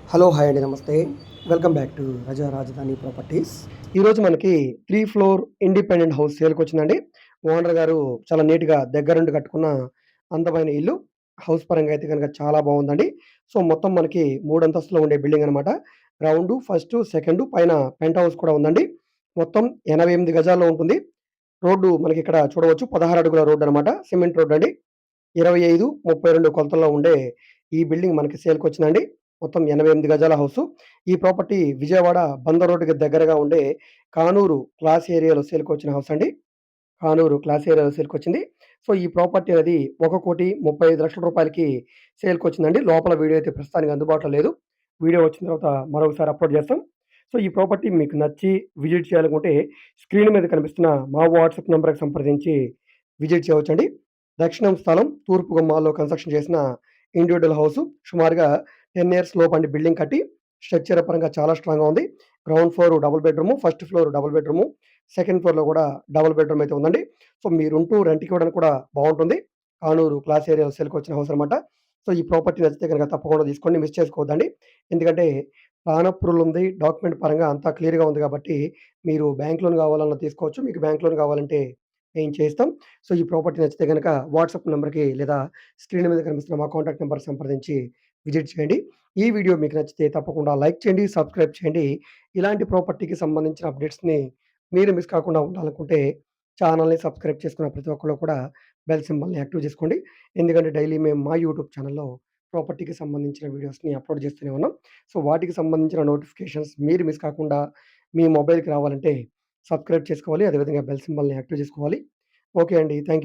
Hello! Hi అండి. నమస్తే. Welcome back to రజా రాజధాని ప్రాపర్టీస్. ఈరోజు మనకి 3 ఫ్లోర్ ఇండిపెండెంట్ హౌస్ సేల్‌కొచ్చిందండి. ఓనర్ గారు చాలా నీట్‌గా దగ్గరుండి కట్టుకున్న అందమైన ఇల్లు. హౌస్ పరంగా అయితే గనక చాలా బావుందండి. సో, మొత్తం మనకి 3 అంతస్తులో ఉండే బిల్డింగ్ అనమాట. గ్రౌండు, ఫస్టు, సెకండు పైన పెంట్ హౌస్ కూడా ఉందండి. మొత్తం 88 గజాల్లో ఉంటుంది. రోడ్డు మనకిక్కడ చూడవచ్చు 16 అడుగుల రోడ్డనమాట. సిమెంట్ రోడ్డండి. 25, 32 కొలతల్లో ఉండే ఈ బిల్డింగ్ మనకి సేల్‌కొచ్చిందండి. మొత్తం 88 గజాల హౌసు. ఈ ప్రాపర్టీ విజయవాడ బందర్ రోడ్డుకి దగ్గరగా ఉండే కానూరు క్లాస్ ఏరియాలో సేల్‌కొచ్చిన హౌస్ అండి. కానూరు క్లాస్ ఏరియాలో సేల్‌కొచ్చింది. సో, ఈ ప్రాపర్టీ అనేది 1,35,00,000 రూపాయలకి సేల్‌కొచ్చిందండి. లోపల వీడియో అయితే ప్రస్తుతానికి అందుబాటులో లేదు. వీడియో వచ్చిన తర్వాత మరొకసారి అప్‌లోడ్ చేస్తాం. సో, ఈ ప్రాపర్టీ మీకు నచ్చి విజిట్ చేయాలనుకుంటే స్క్రీన్ మీద కనిపిస్తున్న మా వాట్సాప్ నంబర్‌కి సంప్రదించి విజిట్ చేయవచ్చండి. దక్షిణం స్థలం, తూర్పు గుమ్మాల్లో కన్‌స్ట్రక్షన్ చేసిన ఇండివిడ్యువల్ హౌసు. సుమారుగా 10 ఇయర్స్ లోపండి బిల్డింగ్ కట్టి. స్ట్రక్చర్ పరంగా చాలా స్ట్రాంగ్‌గా ఉంది. Ground floor double bedroom, first floor double bedroom, second ఫ్లోర్‌లో కూడా డబుల్ బెడ్‌రూమ్ అయితే ఉందండి. సో, మీరుంటూ రెంట్‌కి ఇవ్వడానికి కూడా బావుంటుంది. కానూరు క్లాస్ ఏరియాలో సేల్‌కొచ్చిన హౌస్ అనమాట. సో, ఈ ప్రాపర్టీ నచ్చితే గనక తప్పకుండా తీసుకోండి. మిస్ చేసుకోవద్దండి. ఎందుకంటే ప్లాన్ అప్రూవల్ ఉంది. డాక్యుమెంట్ పరంగా అంతా క్లియర్‌గా ఉంది కాబట్టి మీరు బ్యాంక్ లోన్ కావాలన్నా తీసుకోవచ్చు. మీకు బ్యాంక్ లోన్ కావాలంటే మేము చేయిస్తాం. సో, ఈ ప్రాపర్టీ నచ్చితే గనక వాట్సాప్ నంబర్‌కి లేదా స్క్రీన్ మీద కనిపిస్తున్న మా కాంటాక్ట్ నంబర్‌కి సంప్రదించి విజిట్ చేయండి. ఈ వీడియో మీకు నచ్చితే తప్పకుండా లైక్ చేయండి, సబ్స్క్రైబ్ చేయండి. ఇలాంటి ప్రాపర్టీకి సంబంధించిన అప్డేట్స్‌ని మీరు మిస్ కాకుండా ఉండాలనుకుంటే ఛానెల్‌ని సబ్స్క్రైబ్ చేసుకున్న ప్రతి ఒక్కళ్ళు కూడా బెల్ సింబల్‌ని యాక్టివ్ చేసుకోండి. ఎందుకంటే డైలీ మేము మా యూట్యూబ్ ఛానెల్‌లో ప్రాపర్టీకి సంబంధించిన వీడియోస్‌ని అప్‌లోడ్ చేస్తూనే ఉన్నాం. సో, వాటికి సంబంధించిన నోటిఫికేషన్స్ మీరు మిస్ కాకుండా మీ మొబైల్‌కి రావాలంటే సబ్స్క్రైబ్ చేసుకోవాలి. అదేవిధంగా బెల్ సింబల్‌ని యాక్టివ్ చేసుకోవాలి. ఓకే అండి. Thank you.